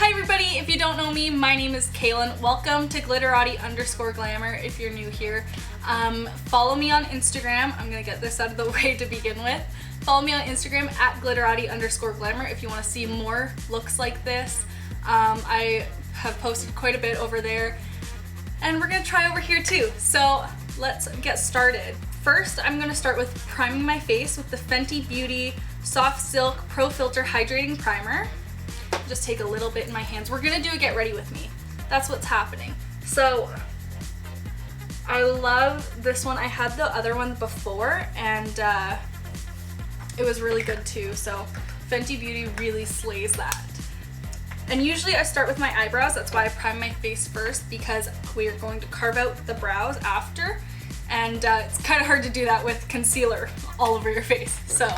Hi everybody, if you don't know me, my name is Kaylin. Welcome to Glitterati_glamour if you're new here. Follow me on Instagram. I'm gonna get this out of the way to begin with. Follow me on Instagram at Glitterati_glamour if you want to see more looks like this. I have posted quite a bit over there and we're gonna try over here too. So let's get started. First, I'm gonna start with priming my face with the Fenty Beauty Soft Silk Pro Filter Hydrating Primer. Just take a little bit in my hands. We're gonna do a get ready with me. That's what's happening. So I love this one. I had the other one before and it was really good too. So Fenty Beauty really slays that. And usually I start with my eyebrows. That's why I prime my face first, because we are going to carve out the brows after. And it's kind of hard to do that with concealer all over your face. So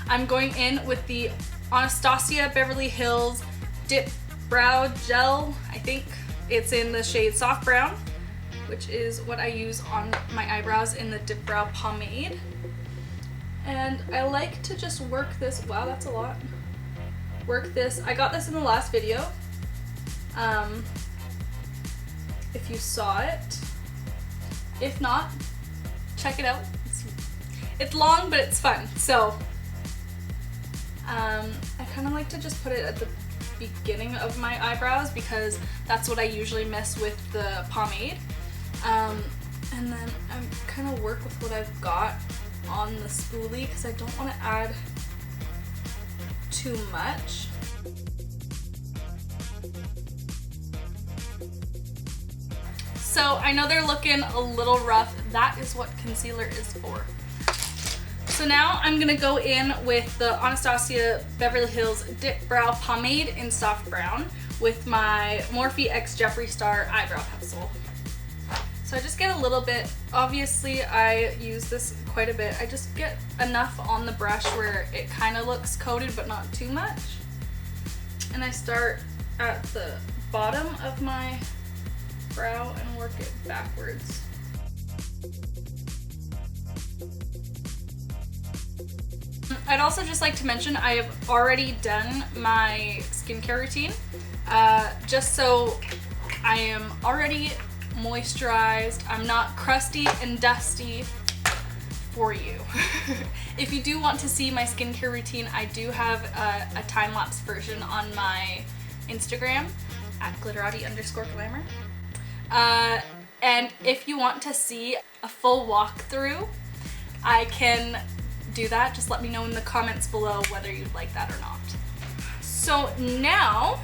I'm going in with the Anastasia Beverly Hills DipBrow Gel. I think it's in the shade Soft Brown, which is what I use on my eyebrows in the DipBrow Pomade. And I like to just work this. Wow, that's a lot. Work this. I got this in the last video. If you saw it. If not, check it out. It's long, but it's fun. So I kind of like to just put it at the beginning of my eyebrows because that's what I usually miss with the pomade. And then I kind of work with what I've got on the spoolie because I don't want to add too much. So I know they're looking a little rough. That is what concealer is for. So now I'm gonna go in with the Anastasia Beverly Hills DipBrow Pomade in Soft Brown with my Morphe X Jeffree Star eyebrow pencil. So I just get a little bit. Obviously I use this quite a bit. I just get enough on the brush where it kind of looks coated but not too much. And I start at the bottom of my brow and work it backwards. I'd also just like to mention I have already done my skincare routine, just so I am already moisturized. I'm not crusty and dusty for you. If you do want to see my skincare routine, I do have a time-lapse version on my Instagram at Glitterati_glamour. And if you want to see a full walkthrough, I can do that. Just let me know in the comments below whether you'd like that or not. So now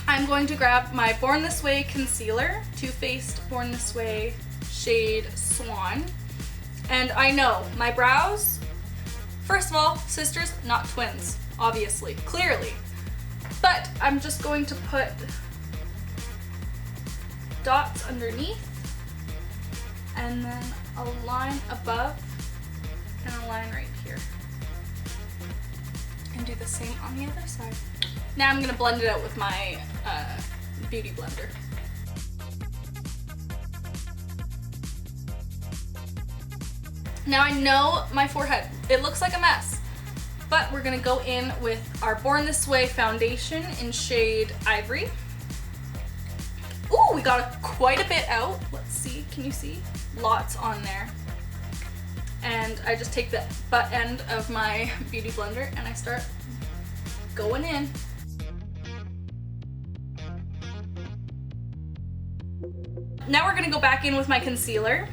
I'm going to grab my Born This Way concealer, Too Faced Born This Way shade Swan. And I know my brows, first of all, sisters, not twins, obviously, clearly. But I'm just going to put dots underneath and then a line above and a line right here. And do the same on the other side. Now I'm gonna blend it out with my beauty blender. Now I know my forehead, it looks like a mess, but we're gonna go in with our Born This Way foundation in shade Ivory. Ooh, we got quite a bit out. Let's see, can you see? Lots on there. And I just take the butt end of my beauty blender and I start going in. Now we're gonna go back in with my concealer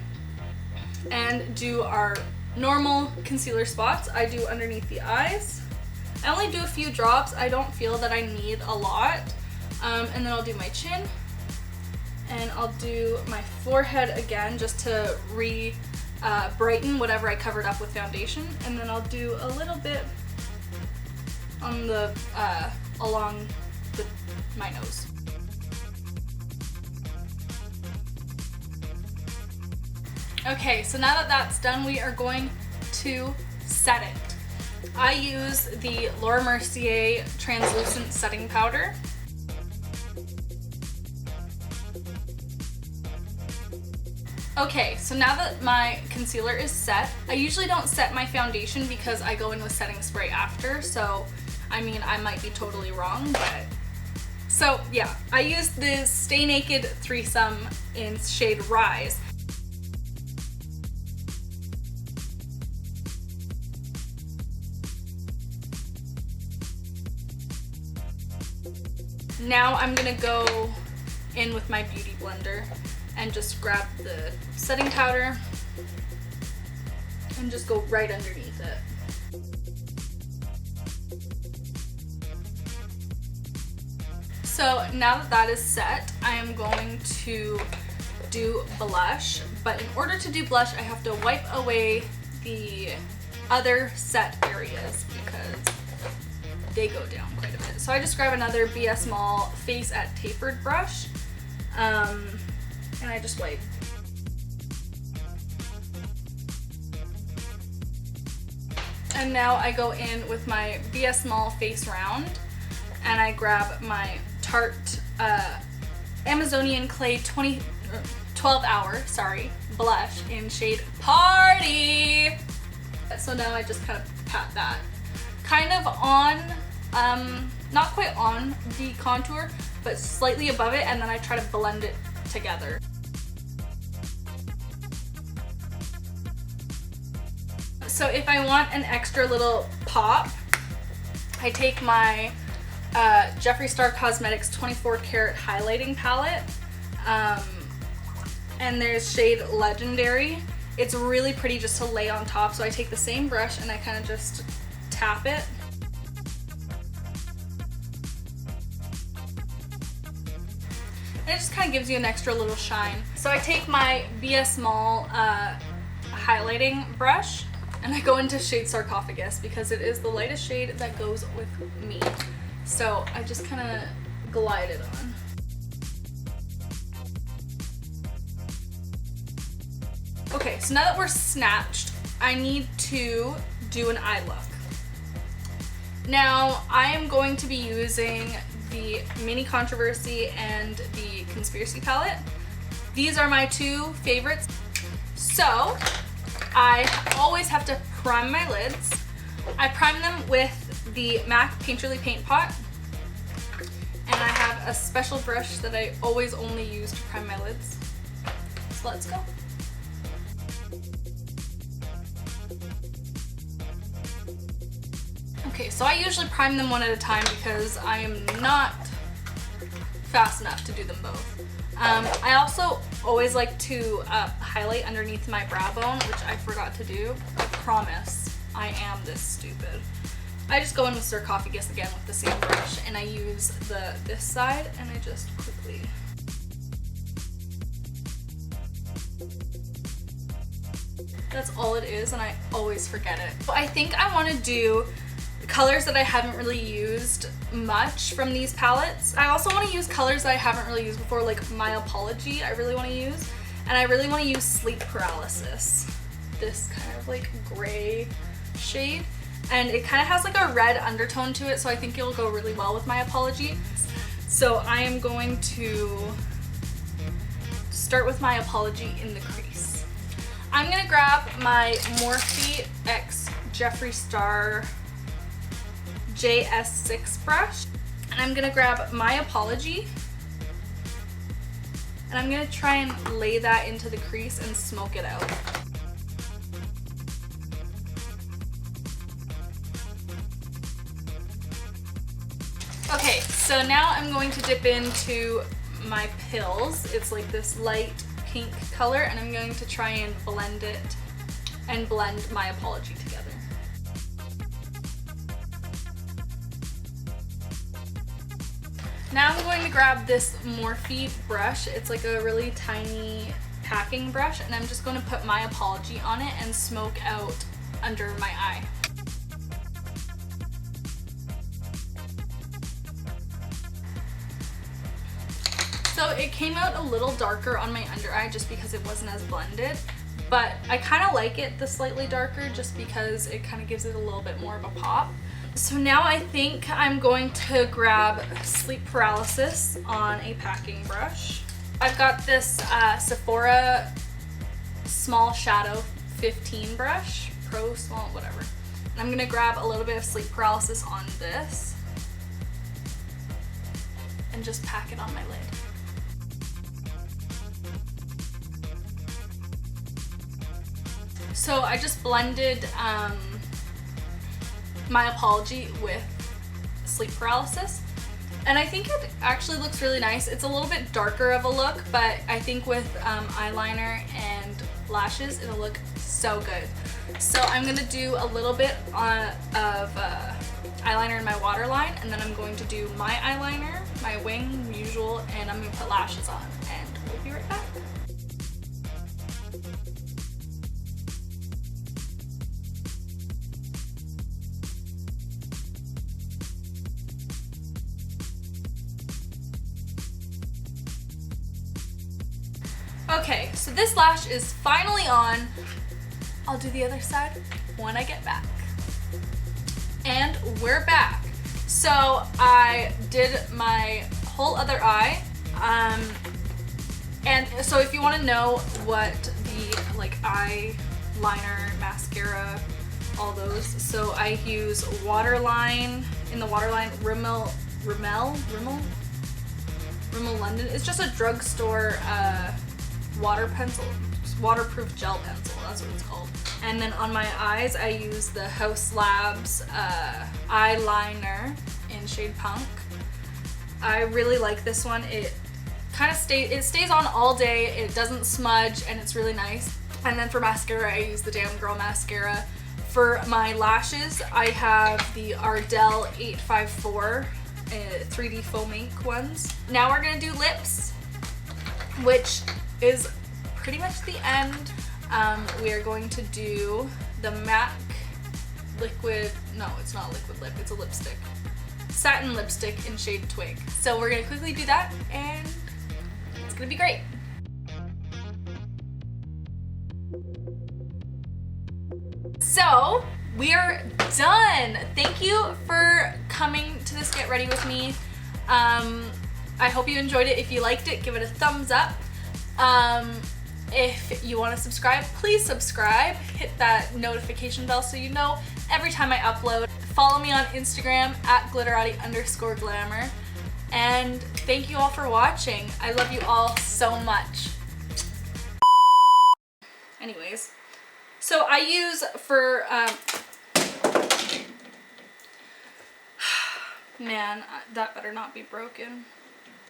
and do our normal concealer spots. I do underneath the eyes. I only do a few drops. I don't feel that I need a lot. And then I'll do my chin and I'll do my forehead again just to brighten whatever I covered up with foundation, and then I'll do a little bit on the along my nose. Okay, so now that that's done, we are going to set it. I use the Laura Mercier translucent setting powder. Okay, so now that my concealer is set, I usually don't set my foundation because I go in with setting spray after, so I mean, I might be totally wrong, but So yeah, I used the Stay Naked Threesome in shade Rise. Now I'm gonna go in with my beauty blender and just grab the setting powder and just go right underneath it. So now that that is set, I am going to do blush, but in order to do blush, I have to wipe away the other set areas because they go down quite a bit. So I just grab another BS Mall Face at Tapered brush, and I just wipe. And now I go in with my BS Mall Face Round, and I grab my Tarte Amazonian Clay 12 Hour blush in shade Party. So now I just kind of pat that kind of on, not quite on the contour, but slightly above it, and then I try to blend it together. So if I want an extra little pop, I take my Jeffree Star Cosmetics 24 Karat Highlighting Palette, and there's shade Legendary. It's really pretty just to lay on top, so I take the same brush and I kind of just tap it. And it just kind of gives you an extra little shine. So I take my BS Mall highlighting brush and I go into shade Sarcophagus because it is the lightest shade that goes with me. So I just kind of glide it on. Okay, so now that we're snatched, I need to do an eye look. Now, I am going to be using the Mini Controversy and the Conspiracy palette. These are my two favorites. So, I always have to prime my lids. I prime them with the MAC Painterly Paint Pot. And I have a special brush that I always only use to prime my lids. So let's go. Okay, so I usually prime them one at a time because I am not fast enough to do them both. I also always like to highlight underneath my brow bone, which I forgot to do. I promise I am this stupid. I just go in with Sarcophagus again with the same brush, and I use this side, and I just quickly. That's all it is, and I always forget it. But I think I want to do colors that I haven't really used much from these palettes. I also want to use colors that I haven't really used before, like My Apology I really want to use, and I really want to use Sleep Paralysis, this kind of like gray shade, and it kind of has like a red undertone to it, so I think it'll go really well with My Apology. So I am going to start with My Apology in the crease. I'm gonna grab my Morphe X Jeffree Star JS6 brush, and I'm gonna grab My Apology, and I'm gonna try and lay that into the crease and smoke it out. Okay, so now I'm going to dip into my Pills. It's like this light pink color, and I'm going to try and blend it and blend My Apology together. Now I'm going to grab this Morphe brush. It's like a really tiny packing brush, and I'm just going to put My Apology on it and smoke out under my eye. So it came out a little darker on my under eye just because it wasn't as blended, but I kind of like it the slightly darker just because it kind of gives it a little bit more of a pop. So now I think I'm going to grab Sleep Paralysis on a packing brush. I've got this Sephora Small Shadow 15 brush, Pro Small, whatever. And I'm going to grab a little bit of Sleep Paralysis on this and just pack it on my lid. So I just blended My Apology with Sleep Paralysis, and I think it actually looks really nice. It's a little bit darker of a look, but I think with eyeliner and lashes it'll look so good. So I'm gonna do a little bit of eyeliner in my waterline, and then I'm going to do my eyeliner, my wing, usual, and I'm gonna put lashes on, and we'll be right back. Okay, so this lash is finally on. I'll do the other side when I get back. And we're back. So I did my whole other eye. And so if you want to know what the eyeliner, mascara, all those. So I use Waterline, in the Waterline Rimmel London. It's just a drugstore waterproof gel pencil, that's what it's called. And then on my eyes I use the Haus Labs eye-lie-ner in shade Punk. I really like this one. It kind of stays on all day, it doesn't smudge, and it's really nice. And then for mascara I use the Damn Girl mascara. For my lashes I have the Ardell 854 3D Fauxmink ones. Now we're gonna do lips, which is pretty much the end. We are going to do the MAC liquid, no, it's not liquid lip, it's a lipstick. Satin lipstick in shade Twig. So we're gonna quickly do that, and it's gonna be great. So we are done. Thank you for coming to this Get Ready with me. I hope you enjoyed it. If you liked it, give it a thumbs up. If you want to subscribe, please subscribe. Hit that notification bell so you know every time I upload. Follow me on Instagram at glitterati_glamour. And thank you all for watching. I love you all so much. Anyways, so I use for, man, that better not be broken.